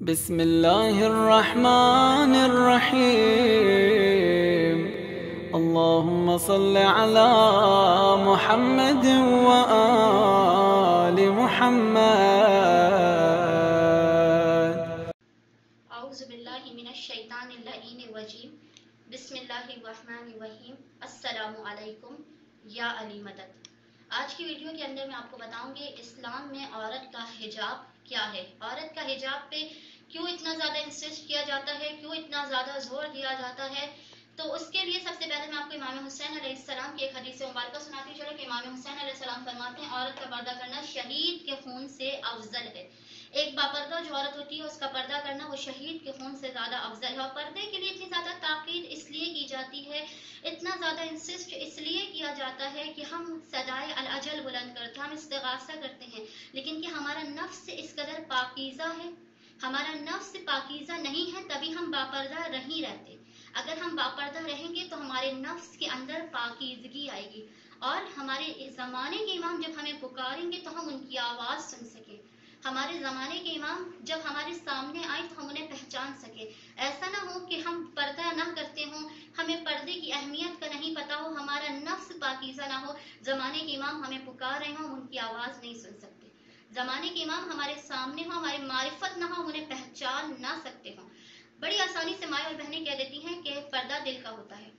بسم اللہ الرحمن الرحیم اللہم صل علی محمد وآل محمد۔ اعوذ باللہ من الشیطان اللعین الرجیم۔ بسم اللہ الرحمن الرحیم۔ السلام علیکم یا علی مدد۔ آج کی ویڈیو کے اندر میں آپ کو بتاؤں گی اسلام میں عورت کا حجاب کیا ہے، عورت کا حجاب پہ کیوں اتنا زیادہ انسسٹ کیا جاتا ہے، کیوں اتنا زیادہ زور دیا جاتا ہے۔ تو اس کے لیے سب سے پہلے میں آپ کو امام حسین علیہ السلام کی ایک حدیث مبارکہ سناتی چلوں کہ امام حسین علیہ السلام فرماتے ہیں عورت کا پردہ کرنا شہید کے خون سے افضل ہے۔ ایک باپردہ جو عورت ہوتی ہے اس کا پردہ کرنا وہ شہید کے خون سے زیادہ افضل ہے۔ اور پردے کے لیے اتنی زیادہ تاکید اس لیے کی جاتی ہے، اتنا زیادہ انسسٹ اس لیے کیا جاتا ہے کہ ہم صدائے الاجل بلند کرتے ہیں، ہم استغاثہ کرتے ہیں، لیکن کہ ہمارا نفس اس قدر پاکیزہ ہے، ہمارا نفس پاکیزہ نہیں ہے تبھی ہم باپردہ نہیں رہتے۔ اگر ہم باپردہ رہیں گے تو ہمارے نفس کے اندر پاکیزگی آئے گی اور ہمارے زمانے کے امام جب ہمیں پکاریں گے تو ہم ان کی آواز سن سکیں، ہمارے زمانے کے امام جب ہمارے سامنے آئے تو ہم انہیں پہچان سکیں۔ ایسا نہ ہو کہ ہم پردہ نہ کرتے ہوں، ہمیں پردے کی اہمیت کا نہیں پتا ہو، ہمارا نفس پاکیزہ نہ ہو، زمانے کے امام ہمیں پکار رہے ہوں، ہم ان کی آواز نہیں سن سکتے۔ زمانے کے امام ہمارے سامنے ہوں، ہماری معرفت نہ ہو، ہم انہیں پہچان نہ سکتے ہوں۔ بڑی آسانی سے مائیں اور بہنیں کہہ دیتی ہیں کہ پردہ دل کا ہوتا ہے۔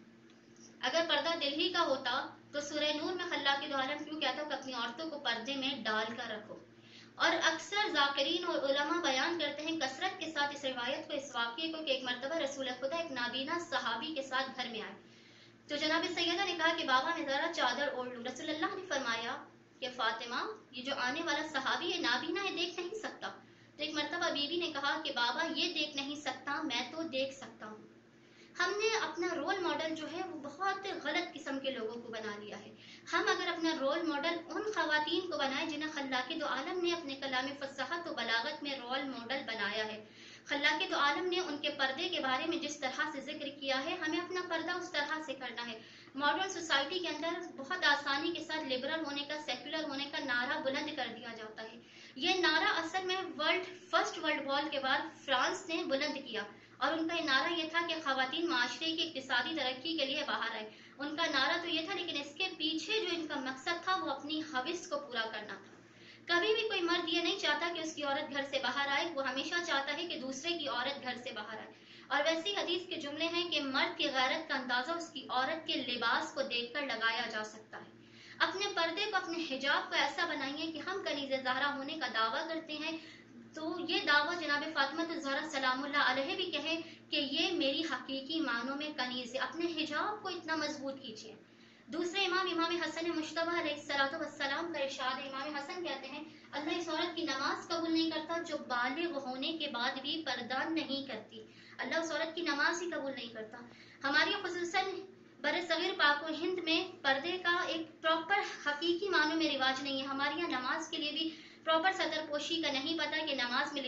اگر پردہ دل ہی کا ہوتا تو سورہ نور میں خلاق دو عالم کیوں کہتا کہ اپنی عورتوں کو پردے میں ڈال کر رکھو۔ اور اکثر ذاکرین اور علماء بیان کرتے ہیں کثرت کے ساتھ اس روایت کو، اس واقعے کو، کہ ایک مرتبہ رسول خدا ایک نابینا صحابی کے ساتھ گھر میں آئے تو جناب سیدہ نے کہا کہ بابا میں ذرا چادر اوڑھ لوں۔ رسول اللہ نے فرمایا کہ فاطمہ یہ جو آنے والا صحابی ہے نابینا ہے، دیکھ نہیں سکتا۔ تو ایک مرتبہ بی بی نے کہا کہ بابا یہ دیکھ نہیں سکتا، میں تو دیکھ سکتا ہوں۔ ہم نے اپنا رول ماڈل جو ہے وہ بہت غلط قسم کے لوگوں کو بنا لیا ہے۔ ہم اگر اپنا رول ماڈل ان خواتین کو بنائیں جنہیں خلاق دو عالم نے اپنے کلام فصاحت و بلاغت میں رول ماڈل بنایا ہے، خلاق دو عالم نے ان کے پردے کے بارے میں جس طرح سے ذکر کیا ہے ہمیں اپنا پردہ اس طرح سے کرنا ہے۔ ماڈرن سوسائٹی کے اندر بہت آسانی کے ساتھ لبرل ہونے کا، سیکولر ہونے کا نعرہ بلند کر دیا جاتا ہے۔ یہ نعرہ اصل میں فرسٹ ورلڈ وار کے بعد فرانس نے بلند کیا اور ان کا یہ نعرہ یہ تھا کہ خواتین معاشرے کی اقتصادی ترقی کے لیے باہر آئے۔ ان کا نعرہ تو یہ تھا لیکن اس کے پیچھے جو ان کا مقصد تھا وہ اپنی حوث کو پورا کرنا تھا۔ کبھی بھی کوئی مرد یہ نہیں چاہتا کہ اس کی عورت گھر سے باہر آئے، وہ ہمیشہ چاہتا ہے کہ دوسرے کی عورت گھر سے باہر آئے۔ اور ویسی حدیث کے جملے ہیں کہ مرد کی غیرت کا اندازہ اس کی عورت کے لباس کو دیکھ کر لگایا جا سکتا ہے۔ اپنے پردے کو، اپنے حجاب کو ایسا بنائیے کہ ہم کنیز زہرا ہونے کا دعویٰ کرتے ہیں تو یہ دعویٰ جناب فاطمہ الزہرا سلام اللہ علیہ بھی کہیں کہ یہ میری حقیقی معنوں میں کنیز ہے۔ اپنے حجاب کو اتنا مضبوط کیجیے۔ دوسرے امام حسن مجتبیٰ علیہ السلام کا ارشاد ہے، امام حسن کہتے ہیں اللہ اس عورت کی نماز قبول نہیں کرتا جو بالغ ہونے کے بعد بھی پردہ نہیں کرتی۔ اللہ اس عورت کی نماز ہی قبول نہیں کرتا۔ ہماری خصوصاً بر صغیر پاک و ہند میں پردے کا ایک پراپر حقیقی معنوں میں رواج نہیں ہے۔ ہمارے یہاں نماز کے لیے بھی پراپر صدر پوشی کا نہیں پتا کہ نماز میں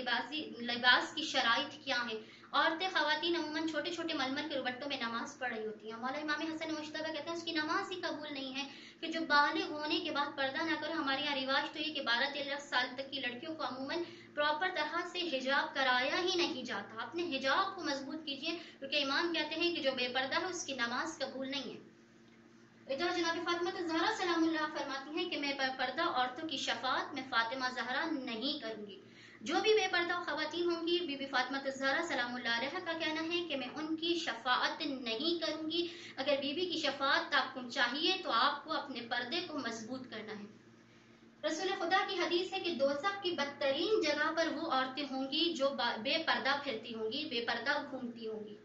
لباس کی شرائط کیا ہیں۔ عورتیں، خواتین عموماً چھوٹے چھوٹے ململ کے دوپٹوں میں نماز پڑھ رہی ہوتی ہیں۔ مولا امام حسن مجتبیٰ کہتے ہیں اس کی نماز ہی قبول نہیں ہے کہ جو بالغ ہونے کے بعد پردہ نہ کرو۔ ہمارے یہاں رواج تو یہ کہ 12-13 سال تک کی لڑکیوں کو عموماً پراپر طرح سے حجاب کرایا ہی نہیں جاتا۔ اپنے حجاب کو مضبوط کیجیے کیونکہ امام کہتے ہیں کہ جو بے پردہ ہے اس کی نماز قبول نہیں ہے۔ ادھر جناب فاطمہ الزہرا سلام اللہ فرماتی ہیں کہ میں بے پردہ عورتوں کی شفاعت میں فاطمہ زہرا نہیں کروں گی۔ جو بھی بے پردہ خواتین ہوں گی، بی بی فاطمہ الزہرا سلام اللہ علیہا کا کہنا ہے کہ میں ان کی شفاعت نہیں کروں گی۔ اگر بی بی کی شفاعت آپ کو چاہیے تو آپ کو اپنے پردے کو مضبوط کرنا ہے۔ رسول خدا کی حدیث ہے کہ دوزخ کی بدترین جگہ پر وہ عورتیں ہوں گی جو بے پردہ پھرتی ہوں گی، بے پردہ گھومتی ہوں گی،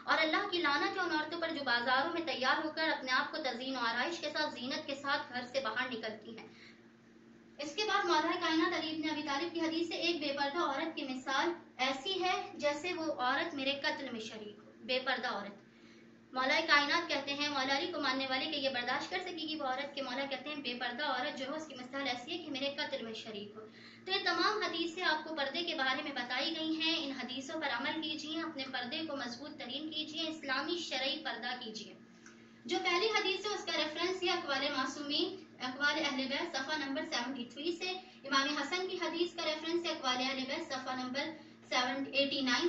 اور اللہ کی لعنت ہے ان عورتوں پر جو بازاروں میں تیار ہو کر اپنے آپ کو تزئین و آرائش کے ساتھ، زینت کے ساتھ گھر سے باہر نکلتی ہیں۔ اس کے بعد مولا کائنات علی بن ابی طالب کی حدیث سے ایک بے پردہ عورت کی مثال ایسی ہے جیسے وہ عورت میرے قتل میں شریک ہو۔ بے پردہ عورت، مولا کائنات کہتے ہیں مولا علی کو ماننے والے کہ یہ برداشت کر سکے گی وہ عورت کے مولا کہتے ہیں بے پردہ عورت جو ہے اس کی مثال ایسی ہے کہ میرے قتل میں شریک ہو۔ تو یہ تمام حدیثیں آپ کو پردے کے بارے میں بتائی گئی ہیں، ان حدیثوں پر عمل کیجیے، اپنے پردے کو مضبوط ترین کیجیے، اسلامی شرعی پردہ کیجیے۔ جو پہلی حدیث ہے اس کا ریفرنس ہے اقوال معصومین، اقوال اہل بیت صفحہ نمبر 73 سے۔ امام حسن کی حدیث کا ریفرنس ہے اقوال اہل بیت صفحہ نمبر 789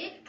1